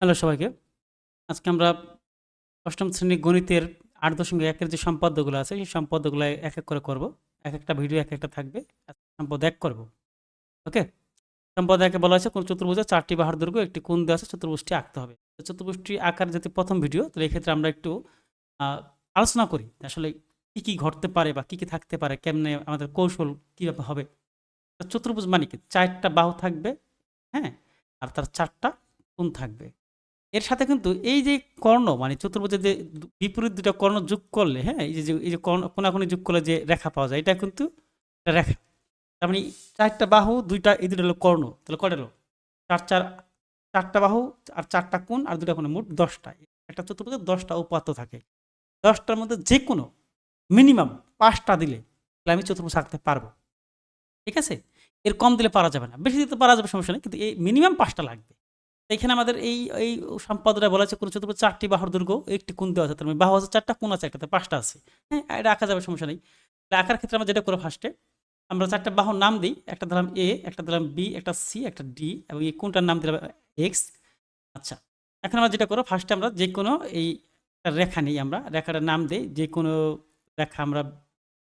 Hello সবাইকে। আজকে আমরা ৮ম শ্রেণীর গণিতের ৮.১ এর যে সম্পাদ্যগুলো আছে, সেই সম্পাদ্যগুলো এক, এক করে করব। একেকটা ভিডিও একেকটা থাকবে। আজকে সম্পাদ্য ১ করব। ওকে? সম্পাদ্য ১ এ বলা আছে কোন চতুর্ভুজের ৪ টি বাহুর দৈর্ঘ্য একটি কোণ দেওয়া আছে, চতুর্ভুজটি আঁকতে হবে। তো চতুর্ভুজটি আঁকার যেহেতু ১ম ভিডিও, তাহলে এক্ষেত্রে আমরা একটু আ আলোচনা করি। আসলে কি, কি ঘটতে পারে বা কি, কি থাকতে পারে, কেমনে আমাদের কৌশল কিভাবে হবে। তো চতুর্ভুজ মানে কি? ৪ টা বাহু থাকবে, হ্যাঁ? আর তার ৪ টা কোণ থাকবে। এর সাথে কিন্তু এই যে কর্ণ মানে চতুর্ভুজের যে বিপরীত দুটো কর্ণ যোগ করলে, হ্যাঁ, এই যে কর্ণ কোণাকুণি যোগ করলে যে রেখা পাওয়া যায়, এটা কিন্তু একটা রেখা। তার মানে ৪ টা বাহু ২ টা, এই দুটো হলো কর্ণ। তাহলে কয়টা হলো? ৪, ৪, ৪ টা বাহু আর ৪ টা কোণ আর ২ টা কোণ, মোট ১০ টা। একটা চতুর্ভুজে ১০ টা উপাত্ত থাকে। ১০ টার মধ্যে যেকোনো মিনিমাম ৫ টা দিলে তাহলে আমি চতুর্ভুজ আঁকতে পারবো। ঠিক আছে? এর কম দিলে পারা যাবে না। বেশি দিতে পারা যাবে, সমস্যা নেই। কিন্তু এই মিনিমাম ৫ টা লাগবে। এখানে আমাদের এই সম্পাদনায় বলা আছে কোন চতুর্ভুজ ৪ টি বাহুর দৈর্ঘ্য, একটি কোণ দেওয়া আছে। তার মানে বাহু আছে ৪ টা, কোণ আছে ১ টা, ৫ টা আছে। হ্যাঁ? এটা আঁকা যাবে, সমস্যা নেই। তাহলে আঁকার ক্ষেত্রে আমরা যেটা করব ফার্স্টে, আমরা ৪ টা বাহুর নাম দেই। একটা দিলাম A, একটা দিলাম B, একটা C, একটা D এবং এই কোণটার নাম দিলাম X। আচ্ছা। এখন আমরা যেটা করব ফার্স্টে, আমরা যেকোনো এই একটা রেখা নিই, আমরা রেখাটার নাম দেই। যেকোনো রেখা আমরা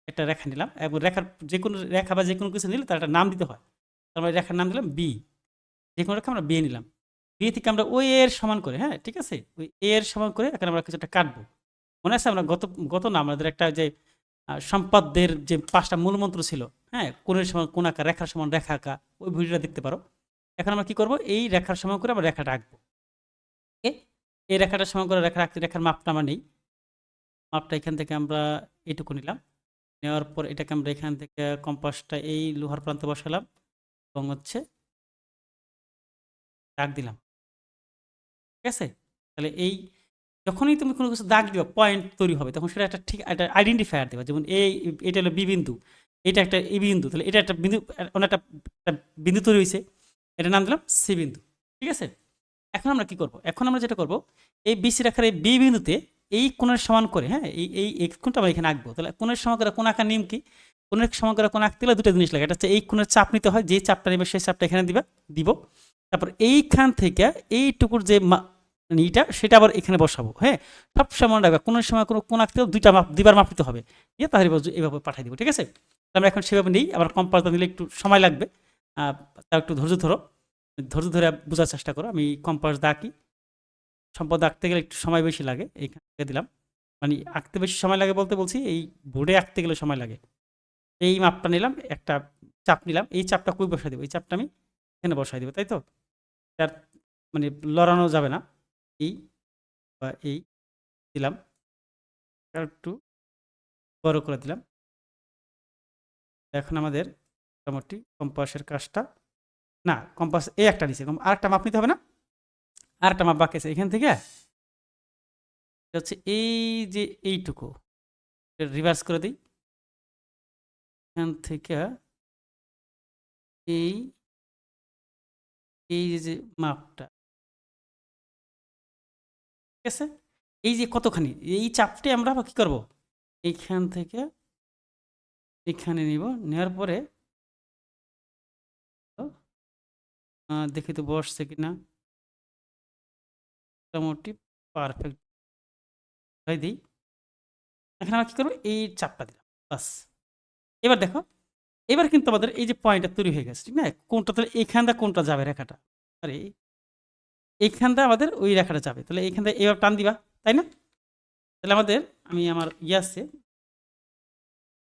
একটা রেখা নিলাম এবং রেখার যেকোনো রেখা বা যেকোনো কিছু নিলে তার একটা নাম দিতে হয়। আমরা রেখার নাম দিলাম B। যেকোনো রেখা আমরা B নিলাম। B থেকে আমরা ওই এর সমান করে, হ্যাঁ, ঠিক আছে? ওই A এর সমান করে এখানে আমরা কিছু একটা কাটবো। মনে আছে আমরা গত না আমাদের একটা যে সম্পাদ্যের যে ৫ টা মূলমন্ত্র ছিল, হ্যাঁ? কোণের সমান কোণ আঁকা, রেখার সমান রেখা আঁকা, ওই ভিডিওটা দেখতে পারো। এখন আমরা কি করব? এই রেখার সমান করে আমরা রেখাটা আঁকবো। ওকে? এই রেখাটা সমান করে রেখা আঁকতে রেখার মাপটা আমরা নেই। মাপটা এখান থেকে আমরা এইটুকু নিলাম। নেওয়ার পর এটাকে আমরা এখান থেকে কম্পাসটা এই লোহার প্রান্তে বসালাম এবং হচ্ছে দাগ দিলাম। ঠিক আছে? তাহলে এই যখনই তুমি কোনো কিছু দাগ দিবা, পয়েন্ট তৈরি হবে, তখন সেটা একটা ঠিক একটা আইডেন্টিফায়ার দিবা। যেমন এটা হলো বি বিন্দু, এটা একটা এ বিন্দু, তাহলে এটা একটা বিন্দু, অন্য একটা বিন্দু তৈরি হয়েছে, এটার নাম দিলাম সি বিন্দু। ঠিক আছে? এখন আমরা কি করব? এখন আমরা যেটা করব, এই বিসি রেখার এই বি বিন্দুতে এই কোণের সমান করে, হ্যাঁ, এই কোণটা আমরা এখানে আঁকবো। তাহলে কোণের সমান করে কোণ আঁকার নিয়ম কি? কোণের সমান করে কোণ আঁকতে গেলে দুটো জিনিস লাগে। এটা হচ্ছে এই কোণের চাপ নিতে হয়, যেই চাপটা নেবে সেই চাপটা এখানে দিব। তারপর এইখান থেকে এইটুকুর যে মানে এইটা, সেটা আবার এখানে বসাবো, হ্যাঁ? সব সময় রাখবে, কোণের সময় কোনো কোণ আঁকতে হলে দুইটা মাপ, দুইবার মাপ নিতে হবে। দিয়ে তাহলে এইভাবে পাঠিয়ে দিব। ঠিক আছে? তো আমরা এখন সেভাবে নিই। আবার কম্পাসটা নিলে একটু সময় লাগবে। তাও একটু ধৈর্য ধরো। ধৈর্য ধরে বোঝার চেষ্টা করো। আমি কম্পাস দিয়ে আঁকি। সম্পদ আঁকতে গেলে একটু সময় বেশি লাগে, এইখান থেকে দিলাম। মানে আঁকতে বেশি সময় লাগে বলতে বলছি, এই বোর্ডে আঁকতে গেলে সময় লাগে। এই মাপটা নিলাম, একটা চাপ নিলাম, এই চাপটা কই বসাই দেবো? এই চাপটা আমি এখানে বসাই দেবো, তাই তো? তার মানে লড়ানো যাবে না। এই বা এই দিলাম, আর একটু বড় করে দিলাম। এখন আমাদের মোটামুটি কম্পাসের কাজটা, না কম্পাস এই একটা নিচে আর একটা মাপ নিতে হবে না? আর একটা মাপ বাকি আছে এখান থেকে। এটা হচ্ছে এই যে এইটুকু রিভার্স করে দিই। এখান থেকে এই এই যে মাপটা, ঠিক আছে? এই যে কতখানি এই চাপটি আমরা আবার কি করব? এইখান থেকে এখানে নিব। নেওয়ার পরে দেখি তো বসছে কিনা। মোটামুটি পারফেক্ট হয়ে দিই। এখন আমরা কি করব? এই চাপটা দিলাম। বাস। এবার দেখো, এবার কিন্তু আমাদের এই যে পয়েন্টটা তৈরি হয়ে গেছে, ঠিক না? কোনটা তাহলে এইখানটা কোনটা যাবে রেখাটা? আরে এইখানটা আমাদের ওই রেখাটা যাবে। তাহলে এইখানটা এবার টান দিবা, তাই না? তাহলে আমাদের আমি আমার আছে,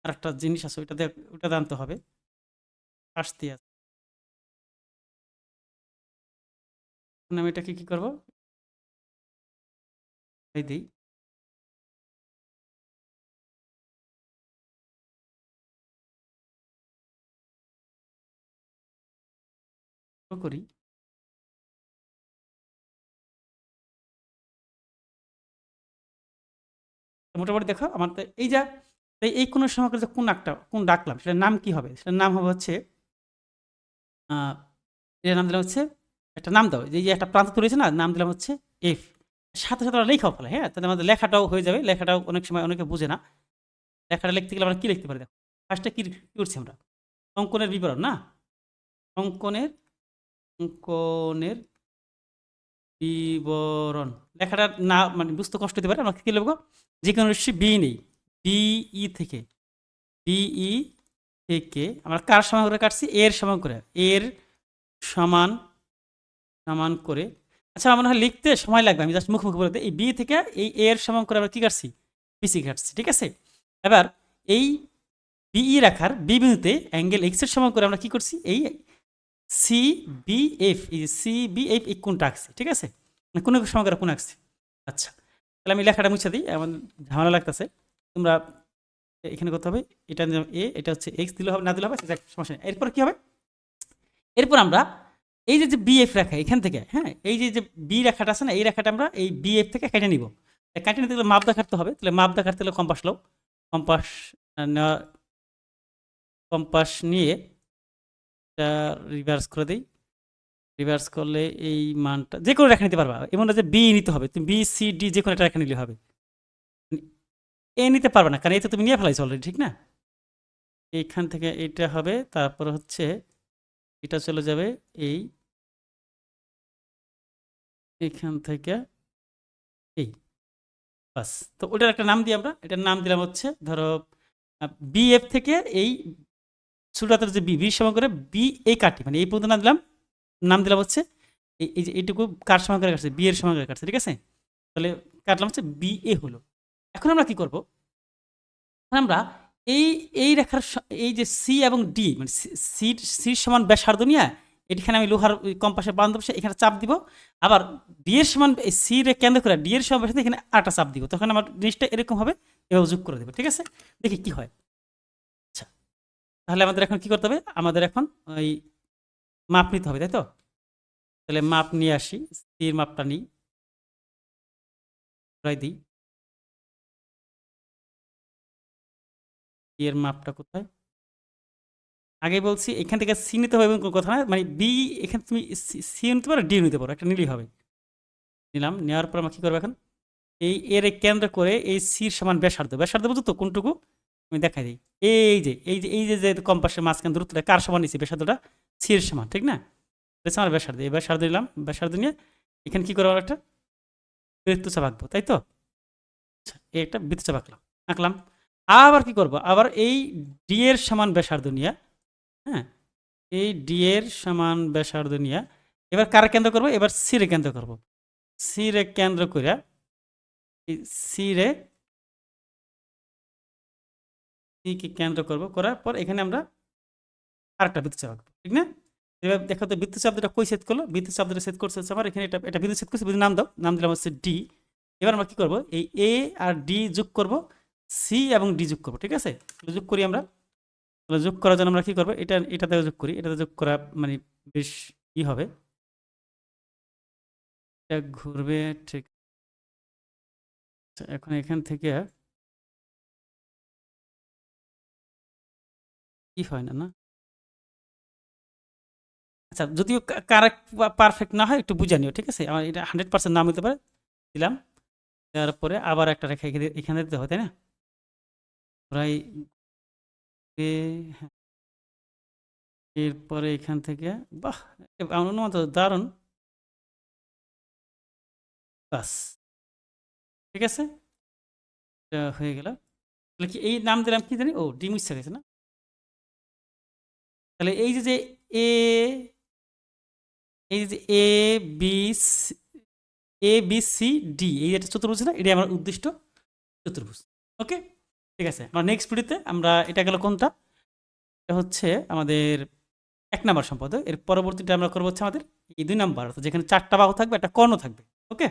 আরেকটা জিনিস আছে, ওইটা আনতে হবে। আসতে আছে। এখন আমি এটাকে কি করব? এই দেই। করি। মোটামুটি দেখো আমার তো এই যা এই কোণ সমগ্র যে কোণ ডাকলাম, সেটার নাম কি হবে? সেটার নাম হবে হচ্ছে আ এটার নাম দিলাম হচ্ছে, একটা নাম দাও। এই যে একটা প্রান্ত তৈরি হয়েছে না? নাম দিলাম হচ্ছে এফ। সাথে, সাথে আমরা লেখাও ফেলাই, হ্যাঁ? তাহলে আমাদের লেখাটাও হয়ে যাবে। লেখাটাও অনেক সময় অনেকে বুঝে না। লেখাটা লিখতে গেলে আমরা কি লিখতে পারি দেখো। ফার্স্টে কি করছি আমরা? অঙ্কনের বিবরণ না? অঙ্কনের অঙ্কনের বিবরণ লেখাটা না মানে বুঝতে কষ্ট হতে পারে, আমরা কি লিখবো, যে কোনো বি নেই, বিই থেকে, বিই থেকে আমরা কার সমান করে কাটছি, এর সমান করে, এর সমান সমান করে। আচ্ছা আমার মনে হয় লিখতে সময় লাগবে, আমি জাস্ট মুখে বলতে, এই বি থেকে এই এর সমান করে আমরা কি কাটছি, বিসি কাটছি, ঠিক আছে। এবার এই বিই রাখার বি বিন্দুতে অ্যাঙ্গেল এক্স এর সমান করে আমরা কি করছি, এই সি বি এফ, এই যে সি বি এফ এই কোনটা আঁকছি, ঠিক আছে, মানে কোনো সমান করে কোন আঁকছি। আচ্ছা তাহলে আমি লেখাটা মুছে দিই, আমার ঝামেলা লাগতেছে। তোমরা এখানে করতে হবে, এটা এ, এটা হচ্ছে এক্স দিলে হবে, না দিলে হবে, সমস্যা নেই। এরপর কি হবে, এরপর আমরা এই যে বিএফ রেখা এখান থেকে, হ্যাঁ এই যে বি রেখাটা আছে না, এই রেখাটা আমরা এই বিএফ থেকে কেটে নিব। কেটে নিতে গেলে মাপ দেখাতে হবে, তাহলে মাপ দেখাতে হলে কম্পাস লো, কম্পাস নেওয়া, কম্পাস নিয়ে এটা রিভার্স করে দিই। রিভার্স করলে এই মানটা যে কোনো রেখা নিতে পারবা, এমন না যে বি নিতে হবে, তুমি বি সি ডি যে কোনো একটা রেখা নিলে হবে, এ নিতে পারবে না, কারণ এই তো তুমি নিয়ে ফেলাইছো অলরেডি, ঠিক না। এইখান থেকে এটা হবে, তারপর হচ্ছে এটা চলে যাবে এই এখান থেকে এই, বাস। তো ওটার একটা নাম দিই আমরা, এটার নাম দিলাম হচ্ছে ধরো বিএফ থেকে এই ছোটাতে যে বি সমান করে বি এই কাটি, মানে এই পর্যন্ত নাম দিলাম হচ্ছে এই যে এইটুকু কার সমান করে কাটছে, বি এর সমান করে কাটছে, ঠিক আছে। তাহলে কাটলাম হচ্ছে বি এ হলো। এখন আমরা কি করব, আমরা এই এই রেখার এই যে সি এবং ডি মানে সির সমান ব্যাসার্ধ নিয়ে এখানে আমি লোহার কম্পাসের বান্ধব এখানে চাপ দিব, আবার ডি এর সমান সি রে কেন্দ্র করে ডি এর সমান ব্যাসার্ধ এখানে আটা চাপ দিব, তখন আমার জিনিসটা এরকম হবে, এভাবে যোগ করে দেবো, ঠিক আছে। দেখি কি হয়। আচ্ছা তাহলে আমাদের এখন কি করতে হবে, আমাদের এখন ওই মাপ নিতে হবে, তাই তো। তাহলে মাপ নিয়ে আসি, সির মাপটা নিই, দিই, এর মাপটা কোথায়, আগে বলছি এখান থেকে সি নিতে হবে কোনো কথা না, মানে বি এখানে তুমি সি নিতে পারো, ডি নিতে পারো, একটা নিলেই হবে। নিলাম, নেওয়ার পর আমরা কী করবো এখন, এই এর কেন্দ্র করে এই সির সমান ব্যাসার্ধ, ব্যাসার্ধ বুঝো তো কোনটুকু, আমি দেখাই দিই। এই যে কম্পাসের মাঝখান দূরত্বটা কার সমান নিচ্ছি, ব্যাসার্ধটা সির সমান, ঠিক না। আমার ব্যাসার্ধ, এই ব্যাসার্ধ নিলাম, ব্যাসার্ধ নিয়ে এখানে কী করবো, একটা বৃত্তচাপ আঁকবো, তাই তো। আচ্ছা এই একটা বৃত্তচাপ আঁকলাম। আবার কি করব, আবার এই ডি এর সমান ব্যাসার্ধ নিয়ে, হ্যাঁ এই ডি এর সমান ব্যাসার্ধ নিয়ে এবার কার কেন্দ্র করবো, এবার সি রে কেন্দ্র করবো, সি রে কেন্দ্র করে সি রে সি কে কেন্দ্র করবো, করার পর এখানে আমরা আরেকটা বৃত্তচাপ আঁকবো, ঠিক না। এবার দেখো তো বৃত্তচাপ দুটা কই সেট করলো, বৃত্তচাপ দুটা সেট করছে হচ্ছে আমার এখানে, এটা বৃত্ত সেট করছে, নাম দাও, নাম দিলাম হচ্ছে ডি। এবার আমরা কি করবো, এই এ আর ডি যোগ করব, সি এবং ডি যোগ করবো, ঠিক আছে। যোগ করি আমরা, যোগ করার জন্য আমরা কি করবো, এটাতে যোগ করি, এটাতে যোগ করা মানে বেশ ই হবে, এটা ঘুরবে, ঠিক। এখন এখান থেকে কি হয় না, না আচ্ছা যদিও কারেক্ট বা পারফেক্ট না হয় একটু বুঝে নিও, ঠিক আছে। আমার এটা 100% নাম হতে পারে, দিলাম, তারপরে আবার একটা রেখা এখানে দিতে হয়, তাই না। প্রায় হ্যাঁ, এরপরে এখান থেকে বাহ, আমার অনুমান তো দারুণ, বাস ঠিক আছে, এটা হয়ে গেল। তাহলে কি এই নাম দিলাম কি জানি, ও ডি মুছে গেছে না। তাহলে এই যে এ, এই যে A B A B C D, এই একটা চতুর্ভুজ না, এটাই আমার উদ্দিষ্ট চতুর্ভুজ। ওকে ঠিক আছে, আমরা নেক্সট ভিডিওতে আমরা, এটা গেল কোনটা, এটা হচ্ছে আমাদের 1 নাম্বার সম্পদ। এর পরবর্তীটা আমরা করবো হচ্ছে আমাদের এই 2 নাম্বার, যেখানে 4টা বাহু থাকবে, একটা কর্ণ থাকবে। ওকে।